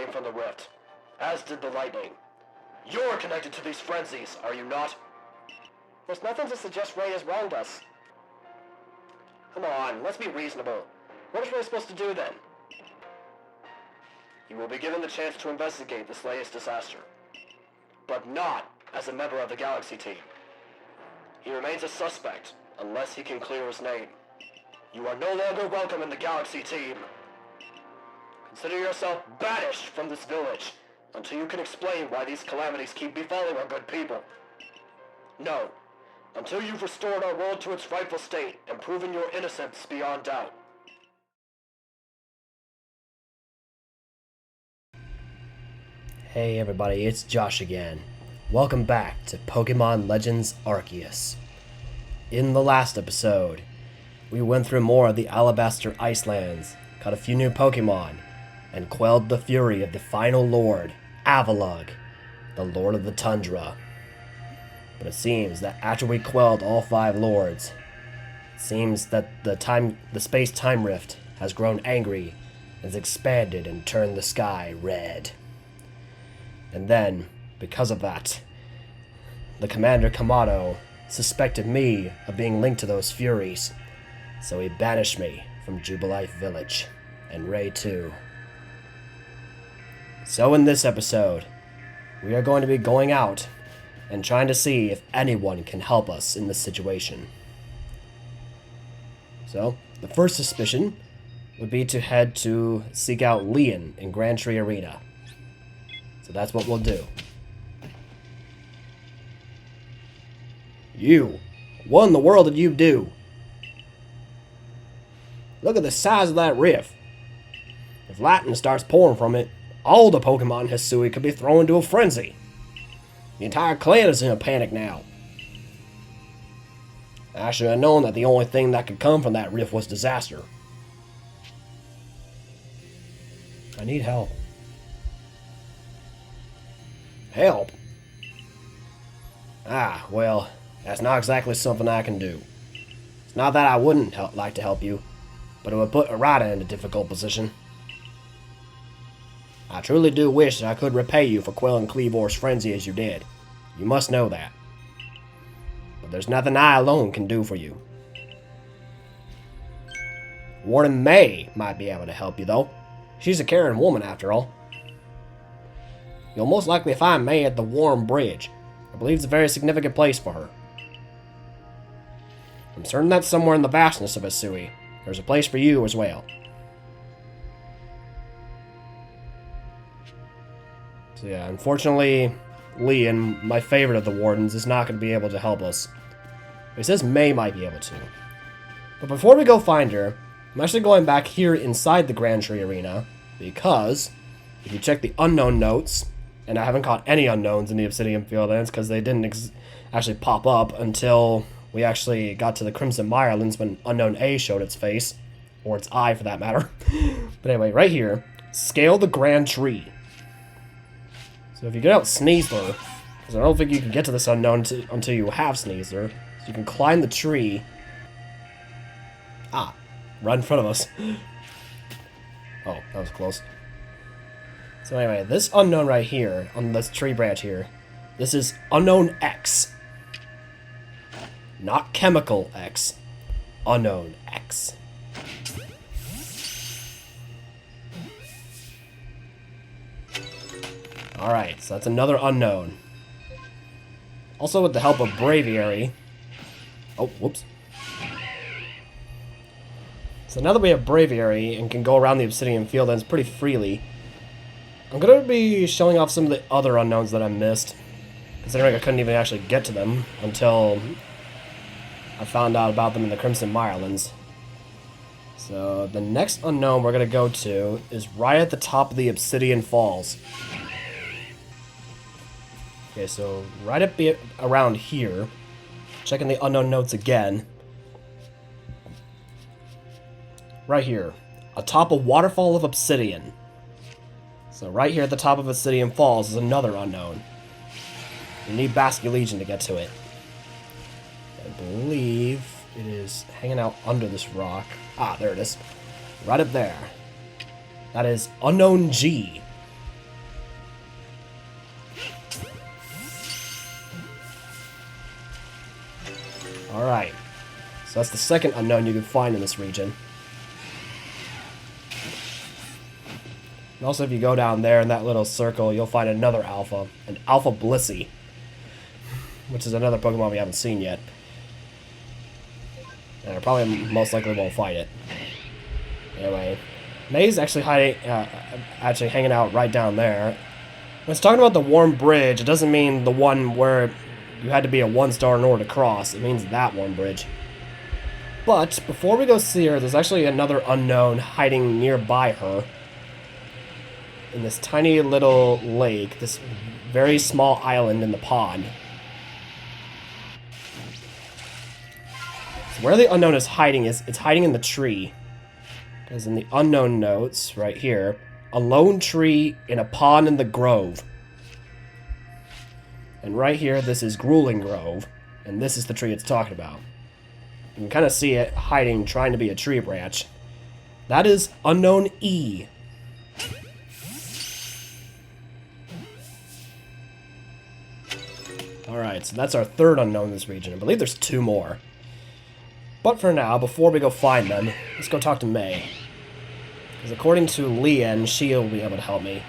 came from the rift, as did the lightning. You're connected to these frenzies, are you not? There's nothing to suggest Ray has wronged us. Come on, let's be reasonable. What is Ray supposed to do then? You will be given the chance to investigate this latest disaster, but not as a member of the Galaxy team. He remains a suspect unless he can clear his name. You are no longer welcome in the Galaxy team. Consider yourself banished from this village until you can explain why these calamities keep befalling our good people. No, until you've restored our world to its rightful state and proven your innocence beyond doubt. Hey everybody, it's Josh again. Welcome back to Pokemon Legends Arceus. In the last episode, we went through more of the Alabaster Icelands, caught a few new Pokemon, and quelled the fury of the final Lord, Avalugg, the Lord of the Tundra. But it seems that after we quelled all 5 Lords, it seems that the space-time rift has grown angry, has expanded and turned the sky red. And then, because of that, the Commander Kamado suspected me of being linked to those furies, so he banished me from Jubilife Village, and Ray too. So in this episode, we are going to be going out and trying to see if anyone can help us in this situation. So, the first suspicion would be to head to seek out Leon in Grand Tree Arena. So that's what we'll do. You! What in the world did you do? Look at the size of that rift. If lightning starts pouring from it, all the Pokemon in Hisui could be thrown into a frenzy. The entire clan is in a panic now. I should have known that the only thing that could come from that rift was disaster. I need help. Help? Ah, well, that's not exactly something I can do. It's not that I wouldn't like to help you, but it would put Arata in a difficult position. I truly do wish that I could repay you for quelling Kleavor's frenzy as you did. You must know that. But there's nothing I alone can do for you. Warden May might be able to help you, though. She's a caring woman, after all. You'll most likely find May at the Warm Bridge. I believe it's a very significant place for her. I'm certain that somewhere in the vastness of Hisui, there's a place for you as well. So yeah, unfortunately, Leon, my favorite of the Wardens, is not going to be able to help us. It says May might be able to. But before we go find her, I'm actually going back here inside the Grand Tree Arena, because if you check the unknown notes, and I haven't caught any unknowns in the Obsidian Fieldlands because they didn't actually pop up until we actually got to the Crimson Mirelands when Unknown A showed its face, or its eye for that matter. But anyway, right here, scale the Grand Tree. So if you get out Sneasler, because I don't think you can get to this unknown until you have Sneasler, so you can climb the tree. Ah, right in front of us. Oh, that was close. So anyway, this unknown right here, on this tree branch here, this is Unknown X. Not Chemical X. Unknown X. Alright, so that's another unknown. Also with the help of Braviary. Oh, whoops. So now that we have Braviary and can go around the Obsidian Fieldlands pretty freely, I'm going to be showing off some of the other unknowns that I missed, considering I couldn't even actually get to them until I found out about them in the Crimson Mirelands. So the next unknown we're going to go to is right at the top of the Obsidian Falls. Okay, so right up around here, checking the unknown notes again. Right here, atop a waterfall of obsidian. So right here at the top of Obsidian Falls is another unknown. You need Basculegion to get to it. I believe it is hanging out under this rock. Ah, there it is. Right up there. That is Unknown G. Alright. So that's the second unknown you can find in this region. And also, if you go down there in that little circle, you'll find another alpha. An Alpha Blissey. Which is another Pokemon we haven't seen yet. And I probably most likely won't fight it. Anyway. May's actually hanging out right down there. When it's talking about the Warm Bridge, it doesn't mean the one where you had to be a 1-star in order to cross. It means that Warm Bridge. But, before we go see her, there's actually another unknown hiding nearby her. In this tiny little lake, this very small island in the pond. So where the unknown is hiding is, it's hiding in the tree. Because in the unknown notes, right here, a lone tree in a pond in the grove. And right here, this is Grueling Grove. And this is the tree it's talking about. You can kind of see it hiding, trying to be a tree branch. That is Unknown E. Alright, so that's our third unknown in this region. I believe there's 2 more. But for now, before we go find them, let's go talk to May. Because according to Lien, she'll be able to help me.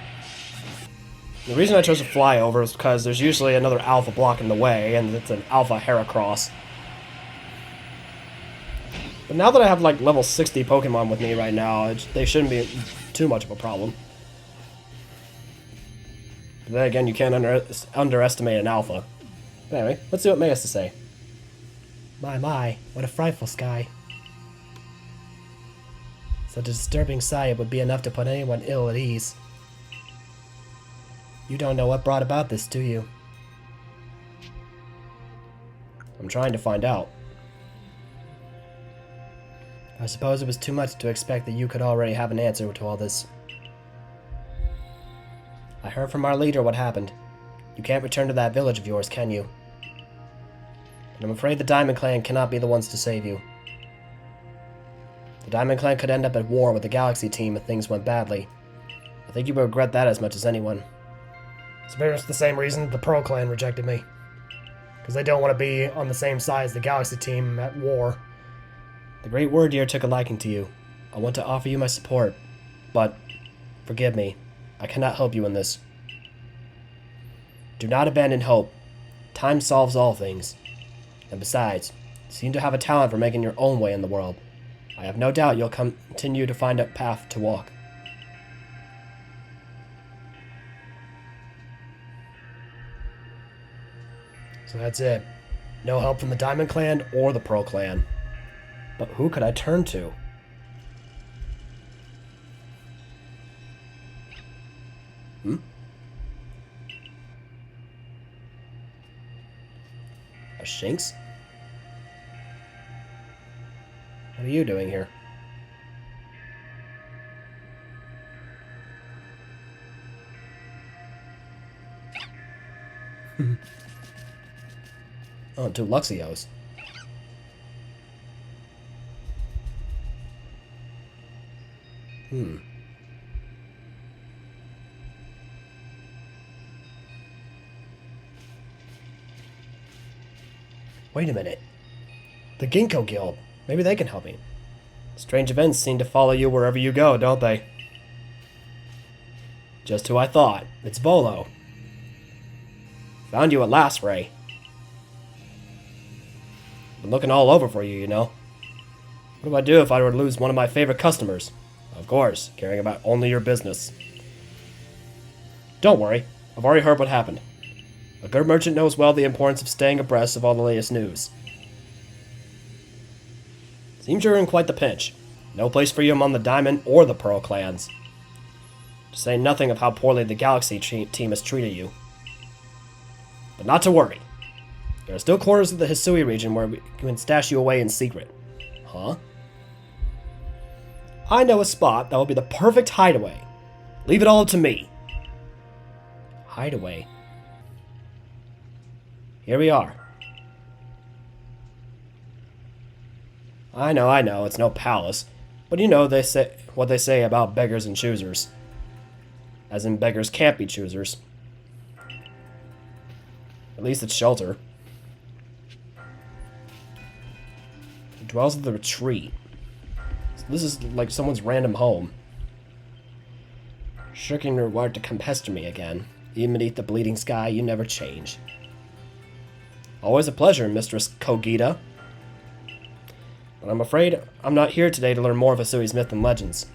The reason I chose to fly over is because there's usually another alpha blocking the way, and it's an alpha Heracross. But now that I have like level 60 Pokemon with me right now, they shouldn't be too much of a problem. But then again, you can't underestimate an alpha. But anyway, let's see what May has to say. My, what a frightful sky. Such a disturbing sight would be enough to put anyone ill at ease. You don't know what brought about this, do you? I'm trying to find out. I suppose it was too much to expect that you could already have an answer to all this. I heard from our leader what happened. You can't return to that village of yours, can you? But I'm afraid the Diamond Clan cannot be the ones to save you. The Diamond Clan could end up at war with the Galaxy team if things went badly. I think you would regret that as much as anyone. It's very much the same reason the Pearl Clan rejected me. Because they don't want to be on the same side as the Galaxy team at war. The Great Word Deer took a liking to you. I want to offer you my support, but forgive me. I cannot help you in this. Do not abandon hope. Time solves all things. And besides, you seem to have a talent for making your own way in the world. I have no doubt you'll continue to find a path to walk. So that's it. No help from the Diamond Clan or the Pearl Clan. But who could I turn to? A Shinx? What are you doing here? Oh, 2 Luxios. Wait a minute. The Ginkgo Guild. Maybe they can help me. Strange events seem to follow you wherever you go, don't they? Just who I thought. It's Volo. Found you at last, Ray. Been looking all over for you, you know. What do I do if I were to lose one of my favorite customers? Of course, caring about only your business. Don't worry. I've already heard what happened. A good merchant knows well the importance of staying abreast of all the latest news. Seems you're in quite the pinch. No place for you among the Diamond or the Pearl clans. To say nothing of how poorly the Galaxy team has treated you. But not to worry. There are still corners of the Hisui region where we can stash you away in secret. Huh? I know a spot that will be the perfect hideaway. Leave it all to me. Hideaway? Here we are. I know, it's no palace. But you know what they say about beggars and choosers. As in, beggars can't be choosers. At least it's shelter. dwells at the retreat. So this is like someone's random home. Shirking your word to come pester me again. Even beneath the bleeding sky, you never change. Always a pleasure, Mistress Kogita. But I'm afraid I'm not here today to learn more of Hisui's myth and legends.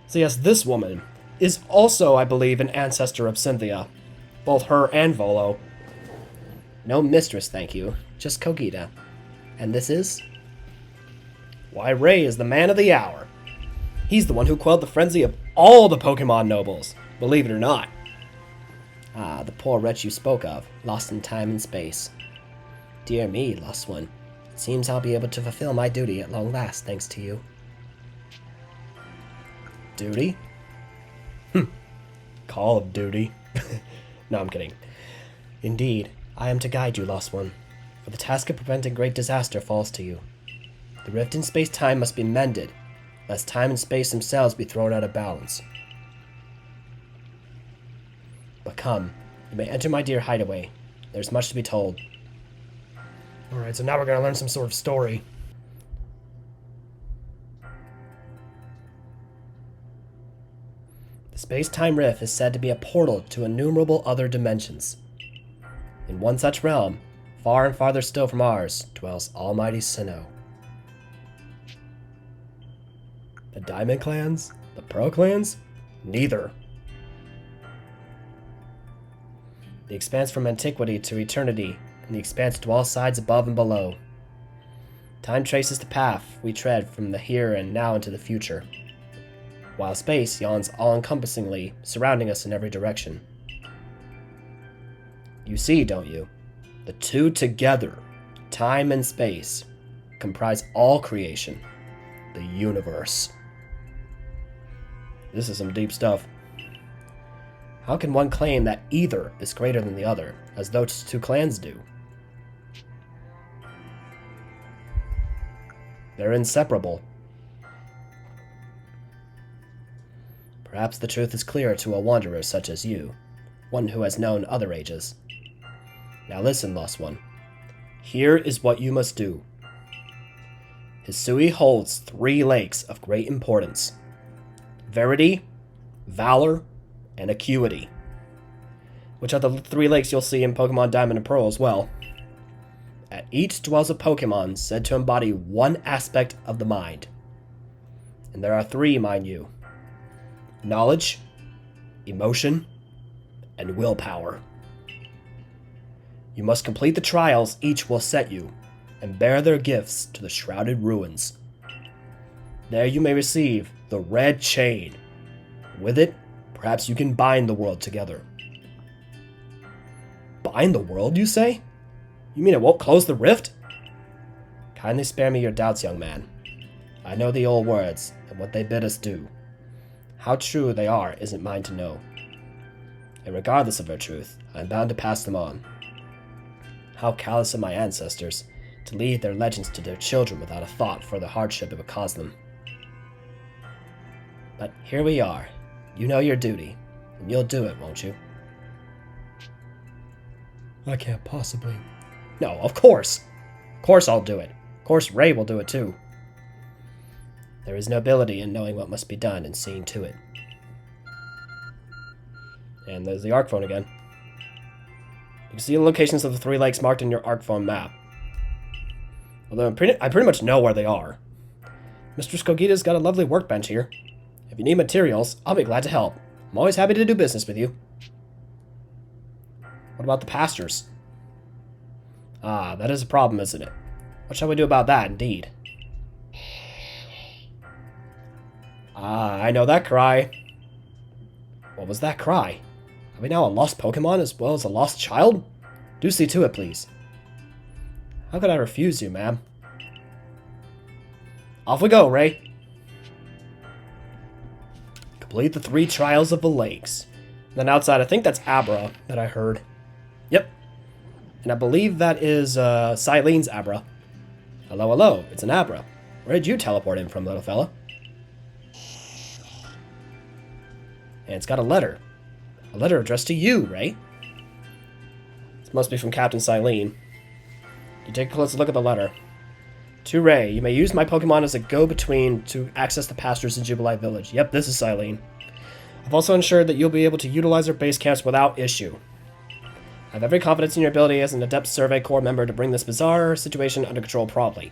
So yes, this woman is also, I believe, an ancestor of Cynthia. Both her and Volo. No mistress, thank you. Just Kogita. And this is? Why, Ray is the man of the hour. He's the one who quelled the frenzy of all the Pokemon nobles, believe it or not. Ah, the poor wretch you spoke of, lost in time and space. Dear me, lost one. It seems I'll be able to fulfill my duty at long last, thanks to you. Duty? Call of Duty. No, I'm kidding. Indeed, I am to guide you, lost one, for the task of preventing great disaster falls to you. The rift in space-time must be mended, lest time and space themselves be thrown out of balance. But come, you may enter my dear hideaway. There's much to be told. Alright, so now we're going to learn some sort of story. The space-time rift is said to be a portal to innumerable other dimensions. In one such realm, far and farther still from ours, dwells almighty Sinnoh. The Diamond Clans? The Pearl Clans? Neither. The expanse from antiquity to eternity, and the expanse to all sides above and below. Time traces the path we tread from the here and now into the future, while space yawns all-encompassingly, surrounding us in every direction. You see, don't you? The two together, time and space, comprise all creation, the universe. This is some deep stuff. How can one claim that either is greater than the other, as those two clans do? They're inseparable. Perhaps the truth is clearer to a wanderer such as you, one who has known other ages. Now listen, lost one. Here is what you must do. Hisui holds 3 lakes of great importance: Verity, Valor, and Acuity, which are the 3 lakes you'll see in Pokemon Diamond and Pearl as well. At each dwells a Pokemon said to embody one aspect of the mind. And there are 3, mind you. Knowledge, emotion, and willpower. You must complete the trials each will set you, and bear their gifts to the Shrouded Ruins. There you may receive the Red Chain. With it, perhaps you can bind the world together. Bind the world, you say? You mean it won't close the rift? Kindly spare me your doubts, young man. I know the old words, and what they bid us do. How true they are isn't mine to know. And regardless of their truth, I am bound to pass them on. How callous of my ancestors to leave their legends to their children without a thought for the hardship it would cause them. But here we are. You know your duty, and you'll do it, won't you? I can't possibly. No, of course. Of course I'll do it. Of course Ray will do it too. There is nobility in knowing what must be done and seeing to it. And there's the Arc Phone again. You can see the locations of the 3 lakes marked in your Arc Phone map. Although I pretty much know where they are. Mistress Kogita's got a lovely workbench here. If you need materials, I'll be glad to help. I'm always happy to do business with you. What about the pastures? Ah, that is a problem, isn't it? What shall we do about that, indeed? Ah, I know that cry. What was that cry? Are we now a lost Pokemon as well as a lost child? Do see to it, please. How could I refuse you, ma'am? Off we go, Ray. Complete the 3 trials of the lakes. And then outside, I think that's Abra that I heard. Yep. And I believe that is Cylene's Abra. Hello, hello. It's an Abra. Where did you teleport in from, little fella? And it's got a letter. A letter addressed to you, Ray. This must be from Captain Cylene. You take a closer look at the letter. To Ray, you may use my Pokemon as a go-between to access the pastures in Jubilee Village. Yep, this is Silene. I've also ensured that you'll be able to utilize our base camps without issue. I have every confidence in your ability as an adept Survey Corps member to bring this bizarre situation under control promptly.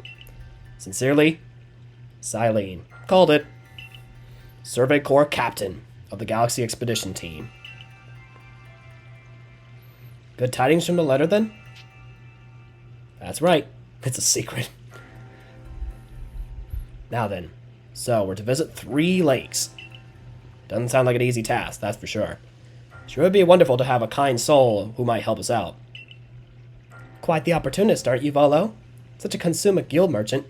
Sincerely, Silene. Called it. Survey Corps Captain of the Galaxy Expedition Team. Good tidings from the letter, then? That's right. It's a secret. Now then. So, we're to visit 3 lakes. Doesn't sound like an easy task, that's for sure. Sure would be wonderful to have a kind soul who might help us out. Quite the opportunist, aren't you, Volo? Such a consummate guild merchant.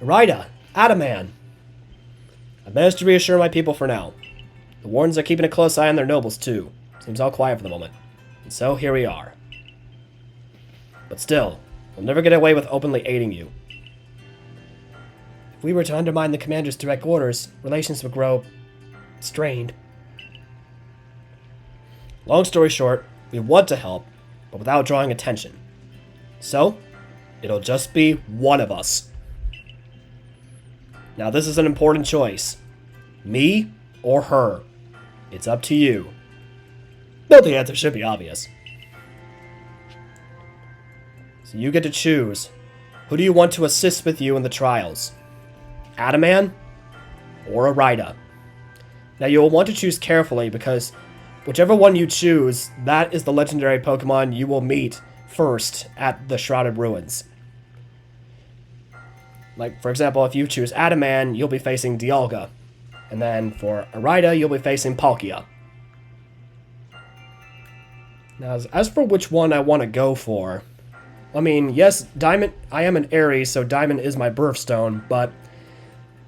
Rida! Adaman! I've managed to reassure my people for now. The Wardens are keeping a close eye on their nobles, too. Seems all quiet for the moment. And so, here we are. But still, we'll never get away with openly aiding you. If we were to undermine the commander's direct orders, relations would grow strained. Long story short, we want to help, but without drawing attention. So, it'll just be one of us. Now this is an important choice. Me or her. It's up to you. Though the answer should be obvious. So you get to choose. Who do you want to assist with you in the trials? Adaman or Rida? Now you'll want to choose carefully because whichever one you choose, that is the legendary Pokemon you will meet first at the Shrouded Ruins. Like, for example, if you choose Adaman, you'll be facing Dialga. And then for Arida, you'll be facing Palkia. Now, as for which one I want to go for, I mean, yes, Diamond, I am an Aries, so Diamond is my birthstone, but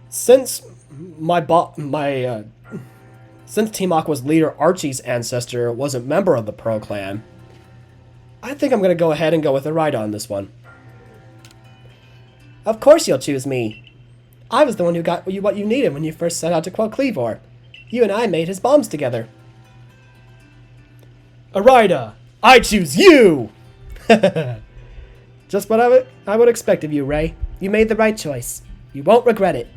since since Team Aqua's leader Archie's ancestor was a member of the Pearl Clan, I think I'm going to go ahead and go with Arida on this one. Of course you'll choose me. I was the one who got you what you needed when you first set out to quell Cleavor. You and I made his bombs together. Arida, I choose you! Just what I would expect of you, Ray. You made the right choice. You won't regret it.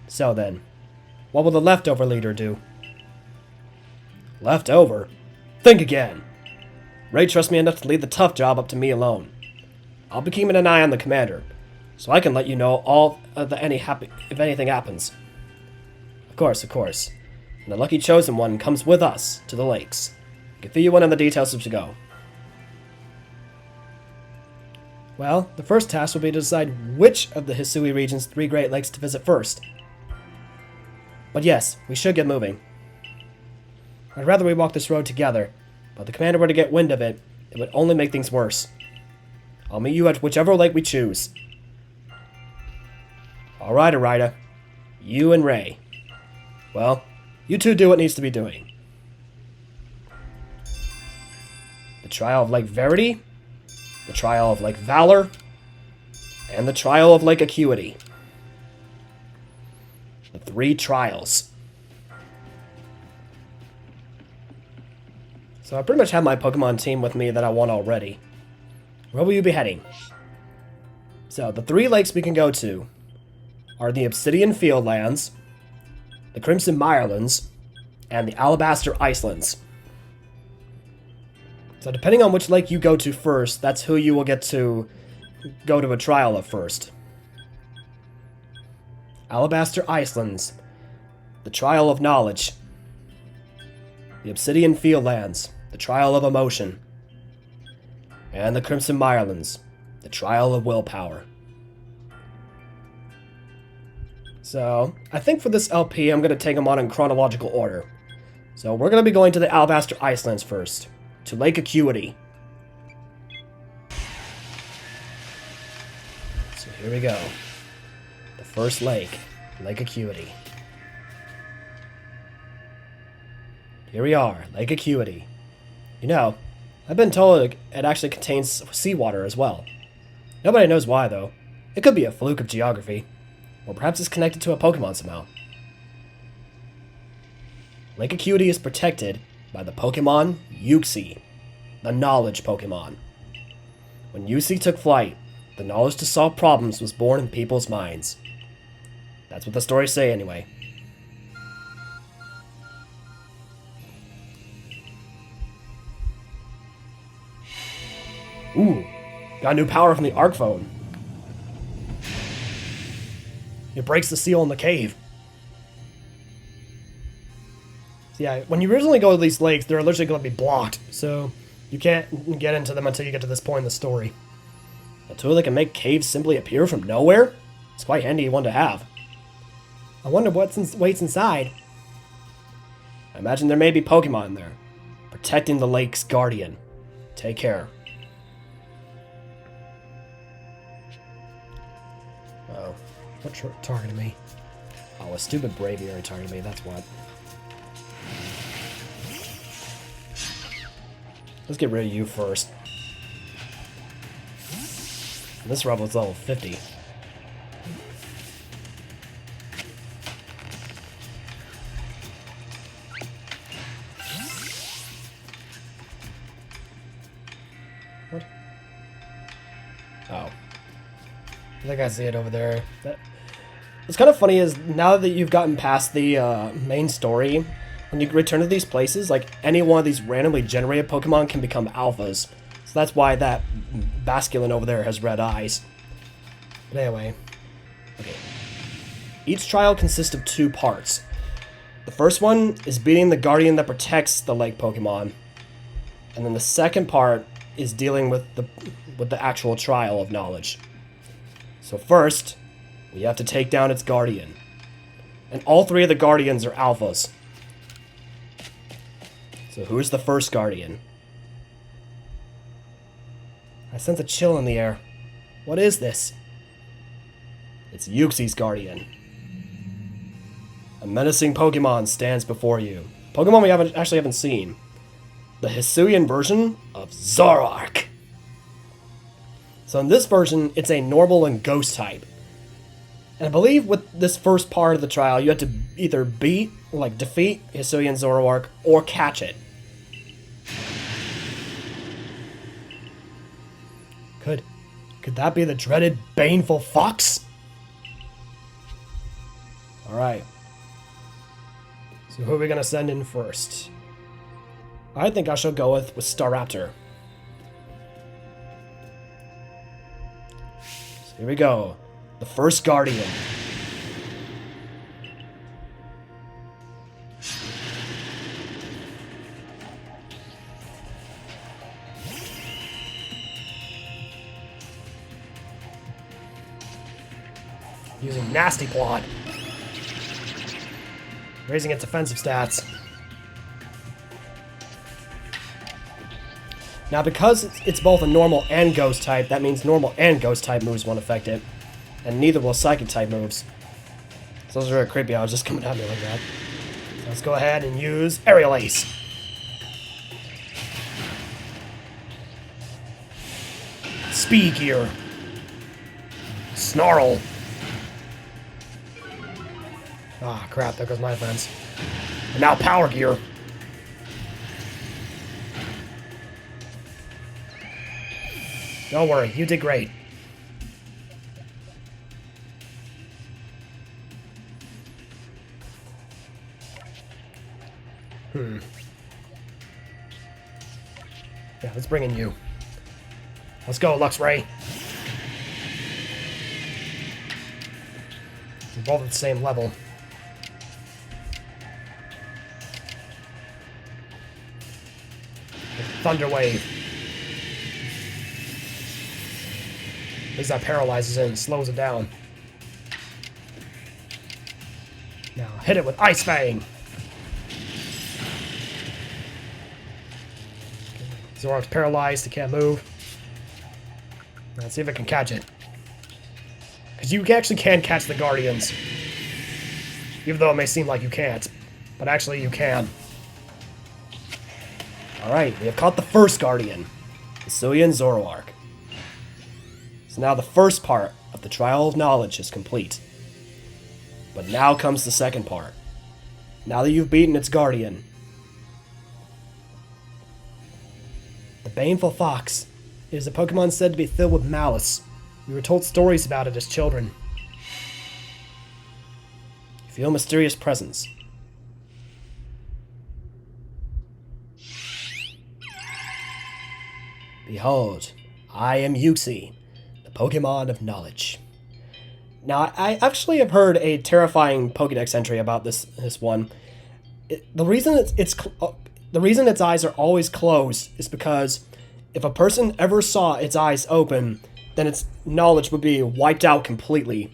So then, what will the leftover leader do? Leftover? Think again. Ray trusts me enough to leave the tough job up to me alone. I'll be keeping an eye on the commander, so I can let you know all of if anything happens. Of course. And the lucky chosen one comes with us to the lakes. I can fill you in on the details as we go. Well, the first task will be to decide which of the Hisui region's 3 Great Lakes to visit first. But yes, we should get moving. I'd rather we walk this road together, but if the commander were to get wind of it, it would only make things worse. I'll meet you at whichever lake we choose. Alright, Arida. You and Ray. Well, you two do what needs to be doing. The Trial of Lake Verity, the Trial of Lake Valor, and the Trial of Lake Acuity. The 3 trials. So I pretty much have my Pokemon team with me that I want already. Where will you be heading? So the 3 lakes we can go to are the Obsidian Fieldlands, the Crimson Mirelands, and the Alabaster Icelands. So depending on which lake you go to first, that's who you will get to go to a trial of first. Alabaster Icelands, the Trial of Knowledge. The Obsidian Fieldlands, the Trial of Emotion. And the Crimson Mirelands, the Trial of Willpower. So, I think for this LP, I'm going to take them on in chronological order. So, we're going to be going to the Alabaster Icelands first, to Lake Acuity. So, here we go. The first lake, Lake Acuity. Here we are, Lake Acuity. You know, I've been told it actually contains seawater as well. Nobody knows why, though. It could be a fluke of geography. Or perhaps it's connected to a Pokemon somehow. Lake Acuity is protected by the Pokemon Uxie. the knowledge Pokemon. When Hisui took flight, the knowledge to solve problems was born in people's minds. That's what the stories say anyway. Ooh, got new power from the Arc Phone. It breaks the seal in the cave. So yeah, when you originally go to these lakes, they're literally going to be blocked, so you can't get into them until you get to this point in the story. A tool that can make caves simply appear from nowhere? It's quite handy one to have. I wonder what's waits inside. I imagine there may be Pokemon in there, protecting the lake's guardian. Take care. Oh, what targeted me? Oh, a stupid Braviary targeted me, that's what. Let's get rid of you first. This rebel is level 50. What? Oh. I think I see it over there. What's kind of funny is now that you've gotten past the main story, when you return to these places, like any one of these randomly generated Pokemon can become alphas. So that's why that Basculin over there has red eyes. But anyway. Okay. Each trial consists of 2 parts. The first one is beating the guardian that protects the lake Pokemon. And then the second part is dealing with the actual trial of knowledge. So first, we have to take down its guardian. And all 3 of the guardians are alphas. So who's the first guardian? I sense a chill in the air. What is this? It's Uxi's guardian. A menacing Pokemon stands before you. Pokemon we haven't seen. The Hisuian version of Zoroark. So in this version, it's a normal and ghost type. And I believe with this first part of the trial, you have to either defeat Hisuian Zoroark or catch it. Could that be the dreaded baneful fox? Alright. So who are we gonna send in first? I think I shall go with Staraptor. So here we go. The first guardian. Using Nasty Plot. Raising its offensive stats. Now because it's both a normal and ghost type, that means normal and ghost type moves won't affect it. And neither will psychic type moves. So those are really creepy, I was just coming at me like that. So let's go ahead and use Aerial Ace. Speed Gear. Snarl. Ah, crap, there goes my defense. And now Power Gear. Don't worry, you did great. Yeah, let's bring in you. Let's go, Luxray. We're both at the same level. Thunder Wave. At least that paralyzes it and slows it down. Now hit it with Ice Fang. Zoroark's paralyzed, it can't move. Let's see if it can catch it. Because you actually can catch the Guardians. Even though it may seem like you can't. But actually you can. Alright, we have caught the first Guardian. Hisuian Zoroark. So now the first part of the Trial of Knowledge is complete. But now comes the second part. Now that you've beaten its Guardian, the baneful fox. It is a Pokemon said to be filled with malice. We were told stories about it as children. You feel a mysterious presence. Behold, I am Yuxi, the Pokemon of knowledge. Now, I actually have heard a terrifying Pokédex entry about this one. The reason its eyes are always closed is because if a person ever saw its eyes open, then its knowledge would be wiped out completely.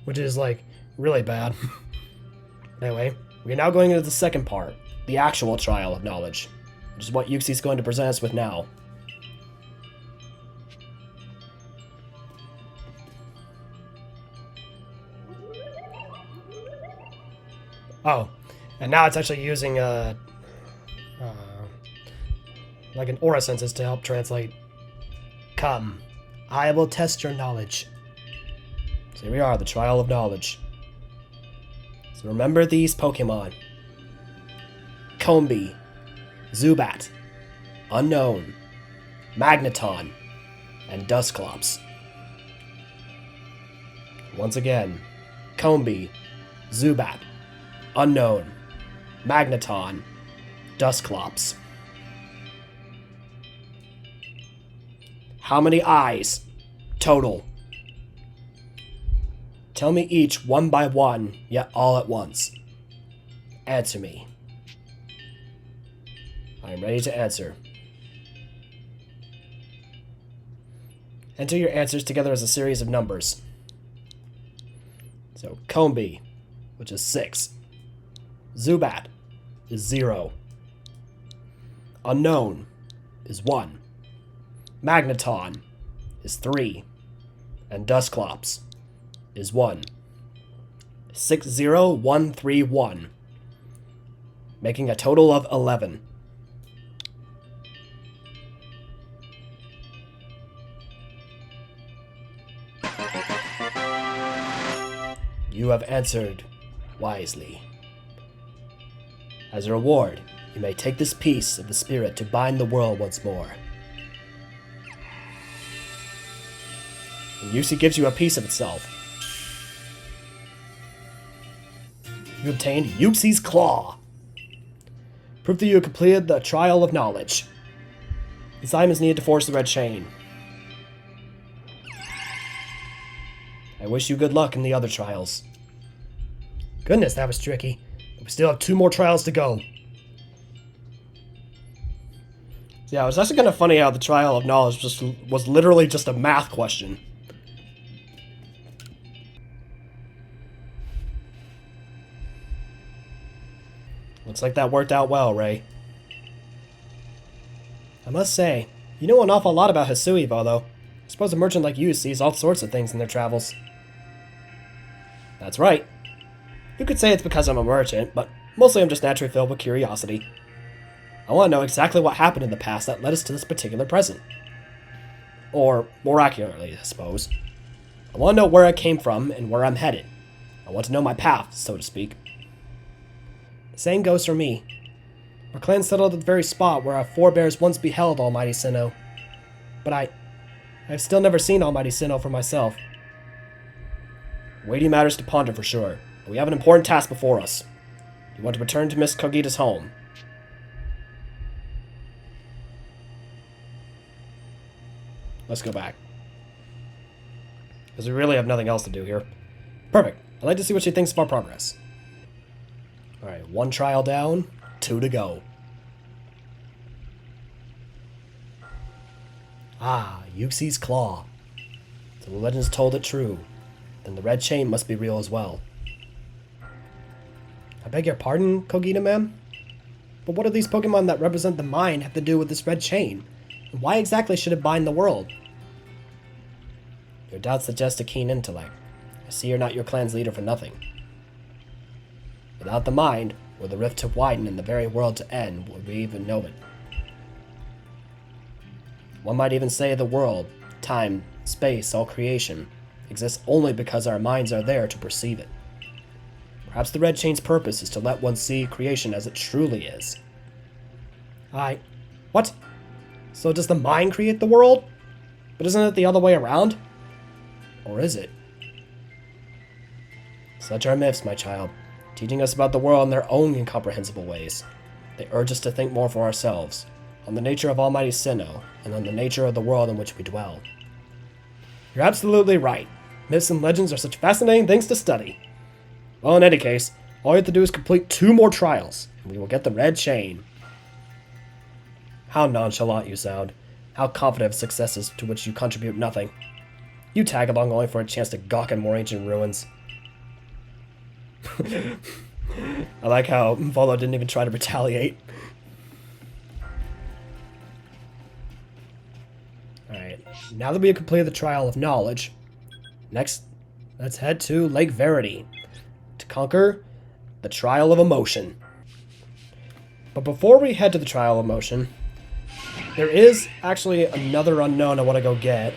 Which is, like, really bad. Anyway, we are now going into the second part, the actual trial of knowledge, which is what Yuxi's going to present us with now. Oh, and now it's actually using like an aura senses to help translate. Come, I will test your knowledge. So here we are, the trial of knowledge. So remember these Pokemon. Combee, Zubat, Unknown, Magneton, and Dusclops. Once again, Combee, Zubat, Unknown, Magneton, Dusclops. How many eyes? Total. Tell me each one by one, yet all at once. Answer me. I am ready to answer. Enter your answers together as a series of numbers. So, Combee, which is 6. Zubat is 0. Unknown is 1. Magneton is 3. And Dusclops is 1. 60131. Making a total of 11. You have answered wisely. As a reward, you may take this piece of the spirit to bind the world once more. And Yuxi gives you a piece of itself. You obtained Yuxi's Claw. Proof that you have completed the trial of knowledge. This item is needed to force the red chain. I wish you good luck in the other trials. Goodness, that was tricky. But we still have 2 more trials to go. Yeah, it was actually kind of funny how the trial of knowledge was literally just a math question. Looks like that worked out well, Ray. I must say, you know an awful lot about Hisui, though. I suppose a merchant like you sees all sorts of things in their travels. That's right. You could say it's because I'm a merchant, but mostly I'm just naturally filled with curiosity. I want to know exactly what happened in the past that led us to this particular present. Or, more accurately, I suppose. I want to know where I came from and where I'm headed. I want to know my path, so to speak. The same goes for me. Our clan settled at the very spot where our forebears once beheld Almighty Sinnoh. But I've still never seen Almighty Sinnoh for myself. Weighty matters to ponder for sure, but we have an important task before us. You want to return to Miss Kogita's home. Let's go back. Because we really have nothing else to do here. Perfect. I'd like to see what she thinks of our progress. Alright, 1 trial down, 2 to go. Ah, Yuxi's Claw. So the legends told it true. Then the red chain must be real as well. I beg your pardon, Kogita ma'am? But what do these Pokemon that represent the mind have to do with this red chain? And why exactly should it bind the world? Your doubts suggest a keen intellect. I see you're not your clan's leader for nothing. Without the mind, were the rift to widen and the very world to end, would we even know it? One might even say the world, time, space, all creation, exists only because our minds are there to perceive it. Perhaps the red chain's purpose is to let one see creation as it truly is. What? So does the mind create the world? But isn't it the other way around? Or is it? Such are myths, my child, teaching us about the world in their own incomprehensible ways. They urge us to think more for ourselves, on the nature of Almighty Sinnoh, and on the nature of the world in which we dwell. You're absolutely right. Myths and legends are such fascinating things to study. Well, in any case, all you have to do is complete 2 more trials, and we will get the red chain. How nonchalant you sound. How confident of successes to which you contribute nothing. You tag along only for a chance to gawk at more ancient ruins. I like how Volo didn't even try to retaliate. Alright, now that we have completed the Trial of Knowledge, next, let's head to Lake Verity to conquer the Trial of Emotion. But before we head to the Trial of Emotion, there is actually another unknown I want to go get.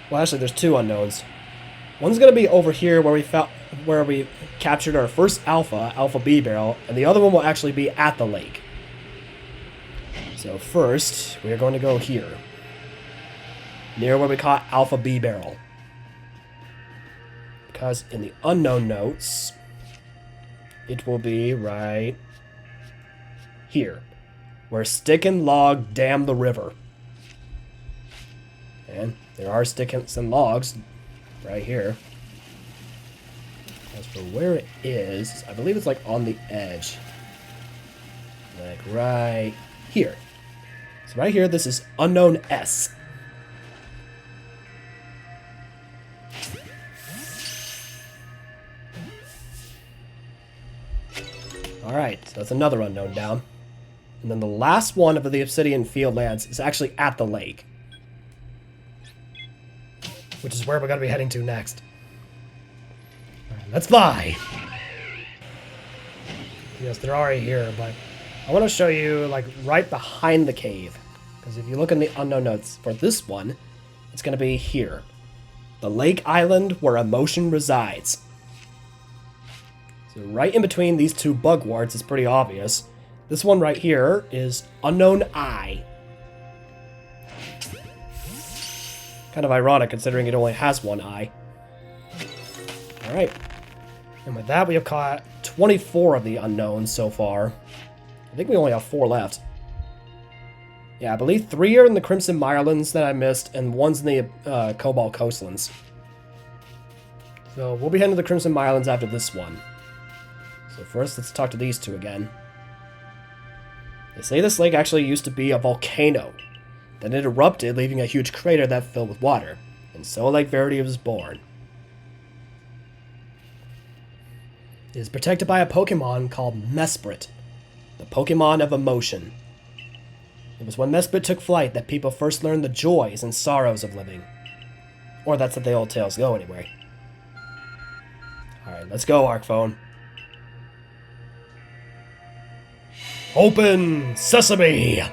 Well, actually, there's 2 unknowns. One's going to be over here where we captured our first Alpha B barrel, and the other one will actually be at the lake. So first, we are going to go here, near where we caught Alpha B barrel. Because in the unknown notes, it will be right here, where Stick and Log dam the river. And there are sticks and logs right here. As for where it is, I believe it's like on the edge. Like right here. So right here, this is Unknown S. Alright, so that's another unknown down. And then the last one of the Obsidian Fieldlands is actually at the lake. Which is where we're going to be heading to next. Alright, let's fly! Yes, they're already here, but I want to show you, like, right behind the cave. Because if you look in the unknown notes for this one, it's going to be here. The lake island where emotion resides. So right in between these 2 bugwarts is pretty obvious. This one right here is Unknown Eye. Kind of ironic considering it only has 1 eye. Alright. And with that, we have caught 24 of the unknowns so far. I think we only have 4 left. Yeah, I believe 3 are in the Crimson Mirelands that I missed, and 1's in the Cobalt Coastlands. So we'll be heading to the Crimson Mirelands after this one. So first, let's talk to these 2 again. They say this lake actually used to be a volcano. Then it erupted, leaving a huge crater that filled with water. And so Lake Verity was born. It is protected by a Pokemon called Mesprit, the Pokemon of Emotion. It was when Mesprit took flight that people first learned the joys and sorrows of living. Or that's how the old tales go anyway. Alright, let's go, Arcphone. Open Sesame!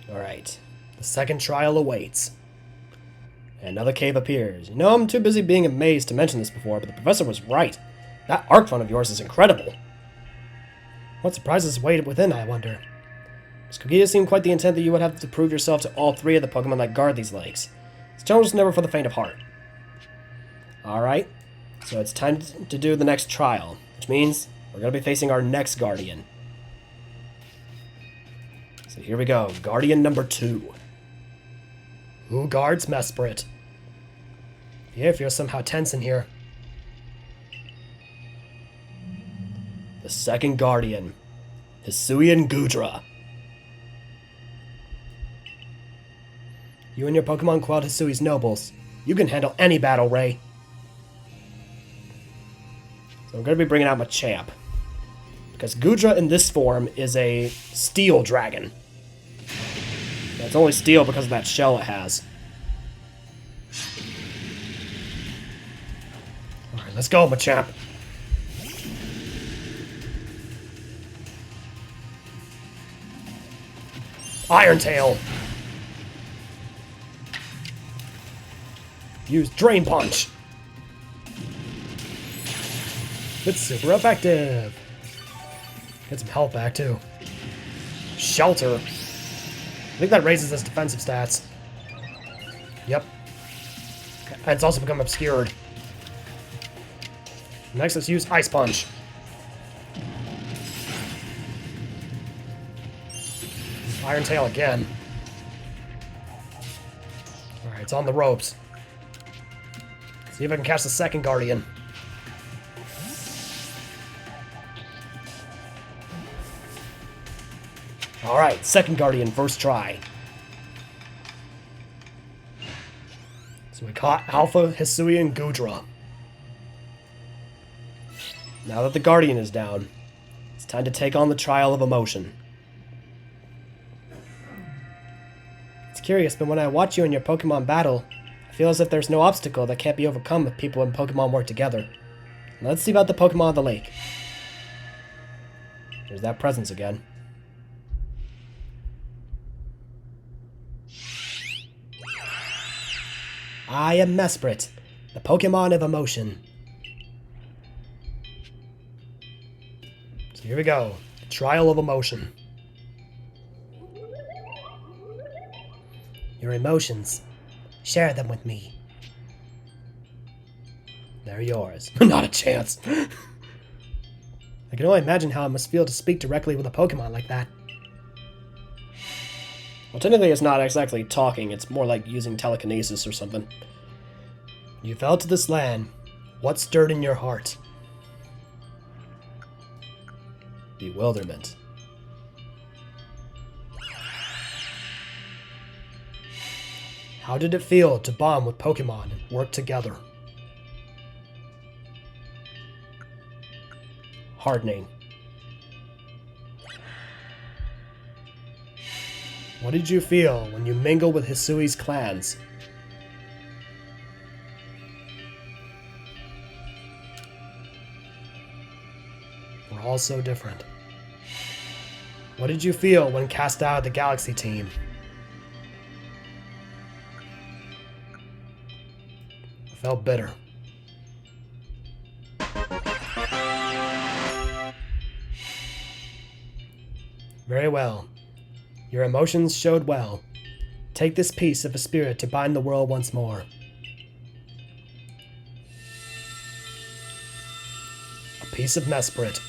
Alright, the second trial awaits. Another cave appears. You know, I'm too busy being amazed to mention this before, but the professor was right. That Arcphone of yours is incredible. What surprises waited within, I wonder? Miss Kogia seemed quite the intent that you would have to prove yourself to all 3 of the Pokemon that guard these lakes. This challenge is never for the faint of heart. Alright, so it's time to do the next trial, which means we're going to be facing our next Guardian. So here we go, Guardian number 2. Who guards Mesprit? Yeah, if you're somehow tense in here. The second Guardian, Hisui and Gudra. You and your Pokemon quelled Hisui's nobles. You can handle any battle, Ray. So I'm going to be bringing out my champ. Because Gudra in this form is a steel dragon. It's only steel because of that shell it has. Alright, let's go, Machamp. Iron Tail. Use Drain Punch. It's super effective. Get some health back, too. Shelter. I think that raises his defensive stats. Yep. And it's also become obscured. Next, let's use Ice Punch. Iron Tail again. Alright, it's on the ropes. See if I can catch the second Guardian. Alright, second Guardian, first try. So we caught Alpha, Hisui, and Gudra. Now that the Guardian is down, it's time to take on the trial of emotion. It's curious, but when I watch you in your Pokemon battle, I feel as if there's no obstacle that can't be overcome if people and Pokemon work together. Now let's see about the Pokemon of the lake. There's that presence again. I am Mesprit, the Pokemon of emotion. So here we go. The trial of emotion. Your emotions. Share them with me. They're yours. Not a chance. I can only imagine how it must feel to speak directly with a Pokemon like that. Well, technically it's not exactly talking, it's more like using telekinesis or something. You fell to this land. What stirred in your heart? Bewilderment. How did it feel to bond with Pokemon and work together? Hardening. What did you feel when you mingled with Hisui's clans? We're all so different. What did you feel when cast out of the Galaxy team? I felt bitter. Very well. Your emotions showed well. Take this piece of a spirit to bind the world once more. A piece of Mesprit.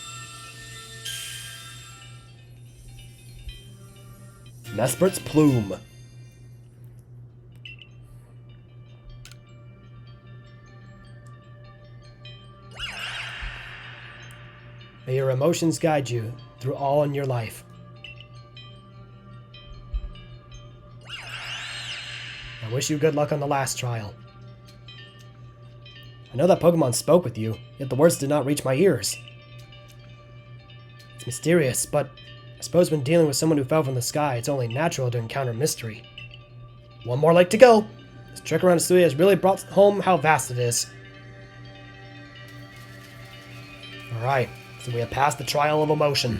Mesprit's plume. May your emotions guide you through all in your life. I wish you good luck on the last trial. I know that Pokemon spoke with you, yet the words did not reach my ears. It's mysterious, but I suppose when dealing with someone who fell from the sky, it's only natural to encounter mystery. One more lake to go! This trek around Hisui has really brought home how vast it is. Alright, so we have passed the trial of emotion.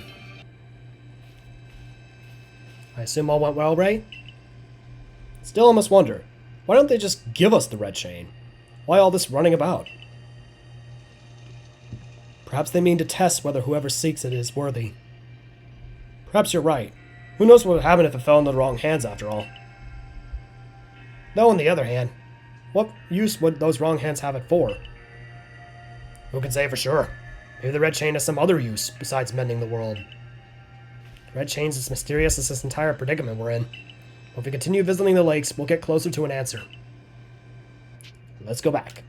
I assume all went well, Ray? Still, I must wonder, why don't they just give us the red chain? Why all this running about? Perhaps they mean to test whether whoever seeks it is worthy. Perhaps you're right. Who knows what would happen if it fell into the wrong hands after all? Though on the other hand, what use would those wrong hands have it for? Who can say for sure? Maybe the red chain has some other use besides mending the world. The red chain's as mysterious as this entire predicament we're in. If we continue visiting the lakes, we'll get closer to an answer. Let's go back.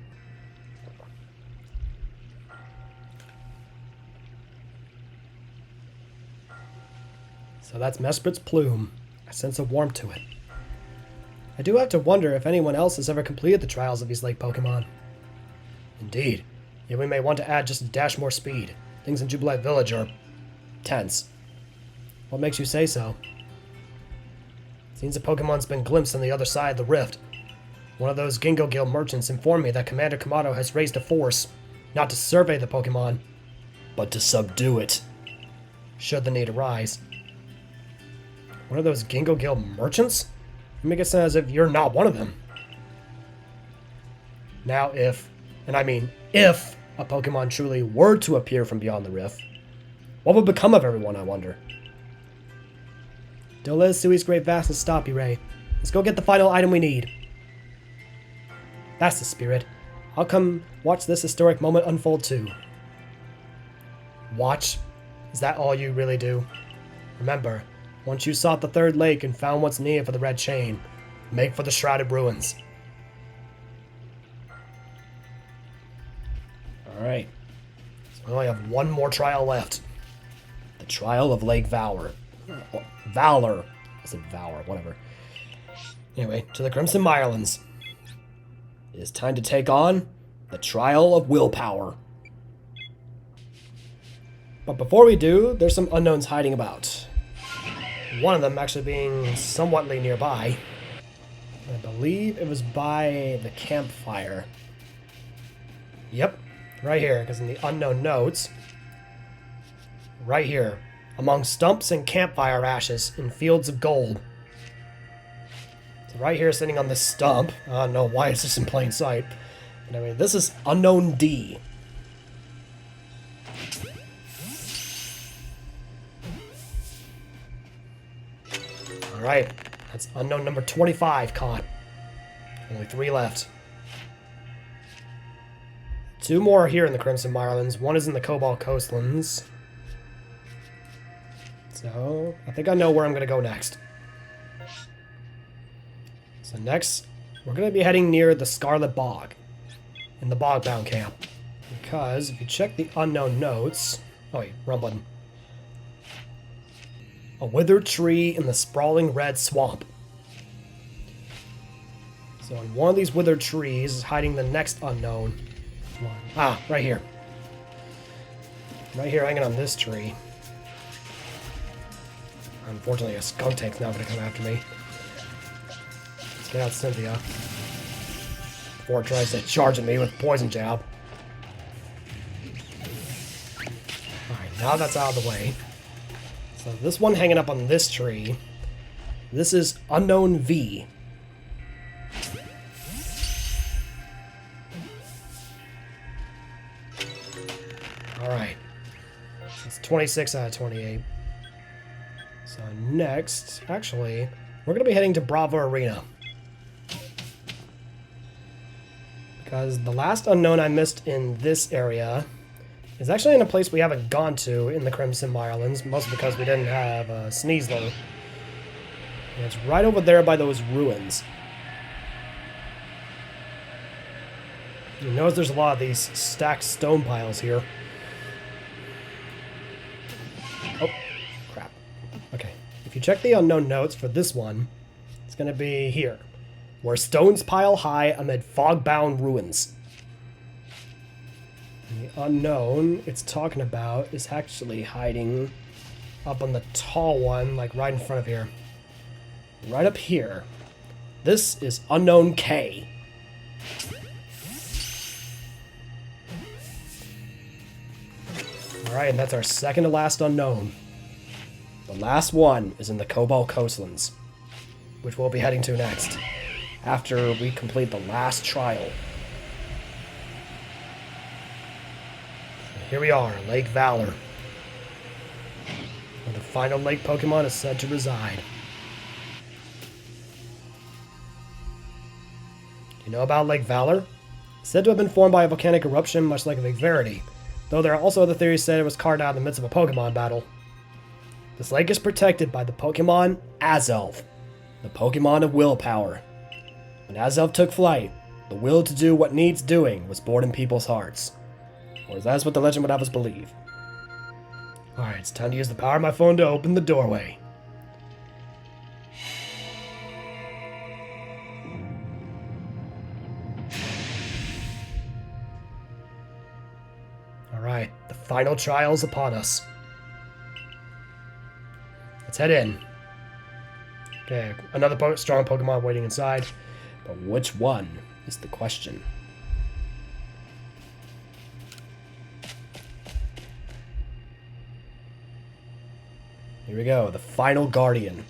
So that's Mesprit's plume. I sense a warmth to it. I do have to wonder if anyone else has ever completed the trials of these lake Pokemon. Indeed. Yet we may want to add just a dash more speed. Things in Jubilee Village are tense. What makes you say so? Seems a Pokemon's been glimpsed on the other side of the rift. One of those Gingo Guild merchants informed me that Commander Kamado has raised a force, not to survey the Pokemon, but to subdue it, should the need arise. One of those Gingo Guild merchants? You make it sound as if you're not one of them. Now if, and I mean if, a Pokemon truly were to appear from beyond the rift, What would become of everyone, I wonder? Don't let Hisui's great vastness stop you, Ray. Let's go get the final item we need. That's the spirit. I'll come watch this historic moment unfold too. Watch? Is that all you really do? Remember, once you sought the third lake and found what's needed for the red chain, make for the shrouded ruins. Alright. So we only have one more trial left. The trial of Lake Valor. Valor. I said Valor, whatever. Anyway, to the Crimson Mirelands. It is time to take on the trial of willpower. But before we do, there's some unknowns hiding about. One of them actually being somewhatly nearby. I believe it was by the campfire. Yep, right here, because in the unknown notes, right here, among stumps and campfire ashes in fields of gold. So right here, sitting on this stump, I don't know why it's just in plain sight, but I mean, this is unknown D. Alright, that's unknown number 25 caught. Only 3 left. 2 more are here in the Crimson Mirelands. 1 is in the Cobalt Coastlands. So, I think I know where I'm going to go next. So next, we're going to be heading near the Scarlet Bog. In the Bogbound camp. Because, if you check the unknown notes... Oh wait, wrong button. A withered tree in the sprawling red swamp. So in one of these withered trees is hiding the next unknown one. Ah, right here. Right here, hanging on this tree. Unfortunately, a skunk tank's now going to come after me. Let's get out Cynthia. Before it tries to charge at me with poison jab. Alright, now that's out of the way. So this one hanging up on this tree, this is Unknown V. Alright. It's 26 out of 28. So next, actually, we're going to be heading to Bravo Arena. Because the last unknown I missed in this area is actually in a place we haven't gone to in the Crimson Mirelands, mostly because we didn't have Sneasler. And it's right over there by those ruins. You notice there's a lot of these stacked stone piles here. Oh, crap. Okay, if you check the unknown notes for this one, it's going to be here. Where stones pile high amid fog-bound ruins. And the unknown it's talking about is actually hiding up on the tall one, like right in front of here. Right up here. This is Unknown K. Alright, and that's our second to last unknown. The last one is in the Cobalt Coastlands, which we'll be heading to next, after we complete the last trial. Here we are, Lake Valor, where the final lake Pokemon is said to reside. Do you know about Lake Valor? It's said to have been formed by a volcanic eruption much like Lake Verity, though there are also other theories said it was carved out in the midst of a Pokemon battle. This lake is protected by the Pokemon Azelf, the Pokemon of willpower. When Azelf took flight, the will to do what needs doing was born in people's hearts. Or that's what the legend would have us believe. Alright, it's time to use the power of my phone to open the doorway. Alright, the final trial is upon us. Let's head in. Okay, another strong Pokemon waiting inside. But which one is the question? Here we go, the final Guardian.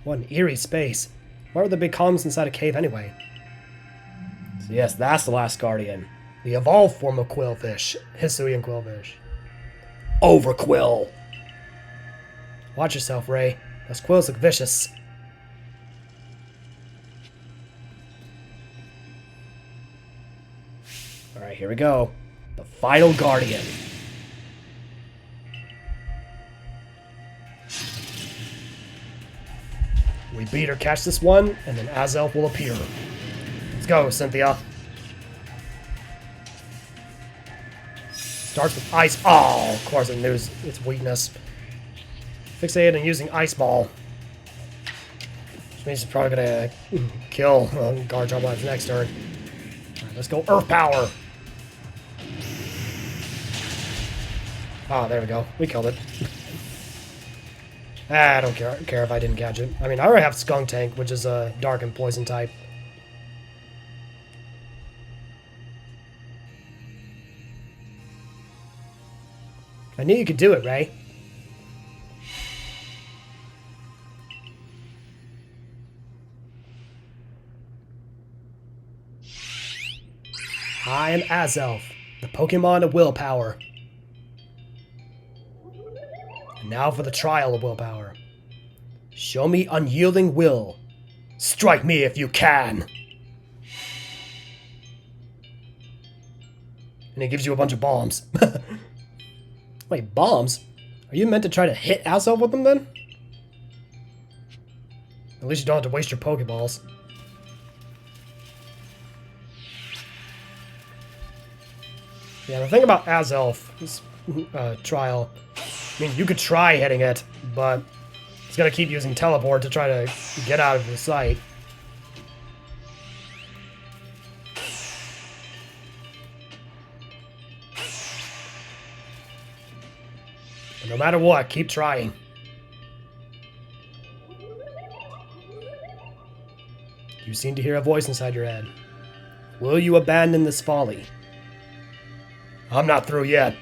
What an eerie space. Why were there big columns inside a cave anyway? So yes, that's the last Guardian. The evolved form of quillfish. Hisui and quillfish. Overquill. Watch yourself, Ray. Those quills look vicious. Alright, here we go. The final guardian. We beat or catch this one, and then Azelf will appear. Let's go, Cynthia. Starts with ice. Oh, of course it knew its weakness. Fixated on using Ice Ball. Which means it's probably gonna kill Garchomp on its next turn. Alright, let's go Earth Power. Ah, there we go. We killed it. I don't care if I didn't catch it. I mean, I already have Skunk Tank, which is a dark and poison type. I knew you could do it, Ray. I am Azelf, the Pokemon of willpower. And now for the trial of willpower. Show me unyielding will. Strike me if you can. And it gives you a bunch of bombs. Wait, bombs? Are you meant to try to hit Azelf with them then? At least you don't have to waste your Pokeballs. Yeah, the thing about Azelf, this trial, I mean, you could try hitting it, but it's gonna keep using Teleport to try to get out of the sight. But no matter what, keep trying. You seem to hear a voice inside your head. Will you abandon this folly? I'm not through yet.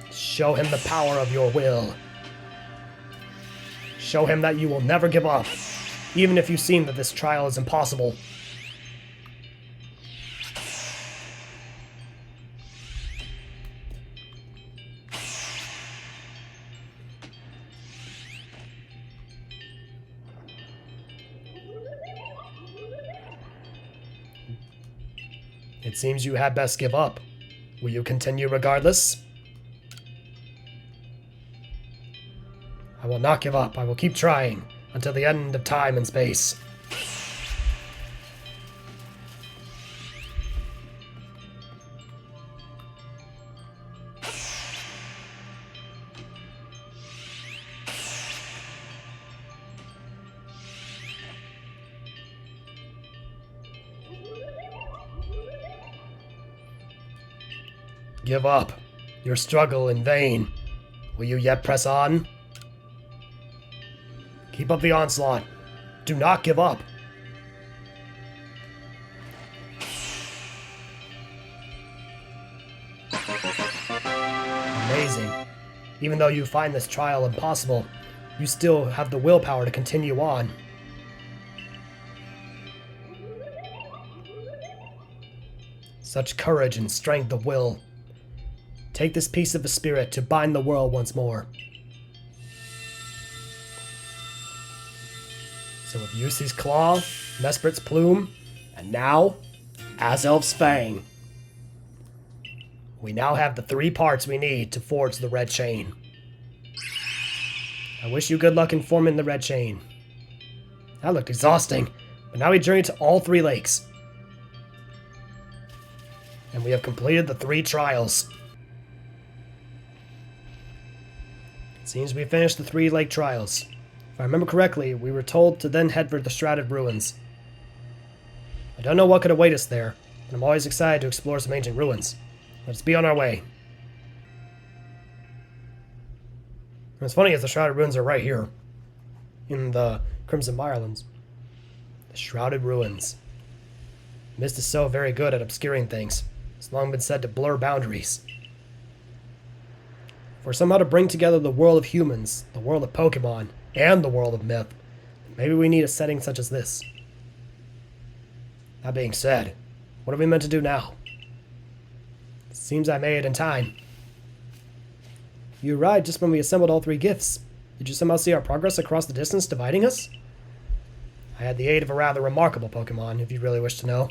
Show him the power of your will. Show him that you will never give up, even if you seem that this trial is impossible. It seems you had best give up. Will you continue regardless? I will not give up. I will keep trying until the end of time and space. Give up. Your struggle in vain. Will you yet press on? Keep up the onslaught. Do not give up. Amazing. Even though you find this trial impossible, you still have the willpower to continue on. Such courage and strength of will. Take this piece of the spirit to bind the world once more. So with Yusi's claw, Mesprit's plume, and now, Azelf's fang. We now have the 3 parts we need to forge the red chain. I wish you good luck in forming the red chain. That looked exhausting, but now we journey to all 3 lakes. And we have completed the 3 trials. It seems we finished the 3 lake trials. If I remember correctly, we were told to then head for the Shrouded Ruins. I don't know what could await us there, but I'm always excited to explore some ancient ruins. Let's be on our way. What's funny is the Shrouded Ruins are right here, in the Crimson Mirelands. The Shrouded Ruins. Mist is so very good at obscuring things. It's long been said to blur boundaries. For somehow to bring together the world of humans, the world of Pokemon, and the world of myth, maybe we need a setting such as this. That being said, what are we meant to do now? Seems I made it in time. You arrived just when we assembled all 3 gifts. Did you somehow see our progress across the distance dividing us? I had the aid of a rather remarkable Pokemon, if you really wish to know.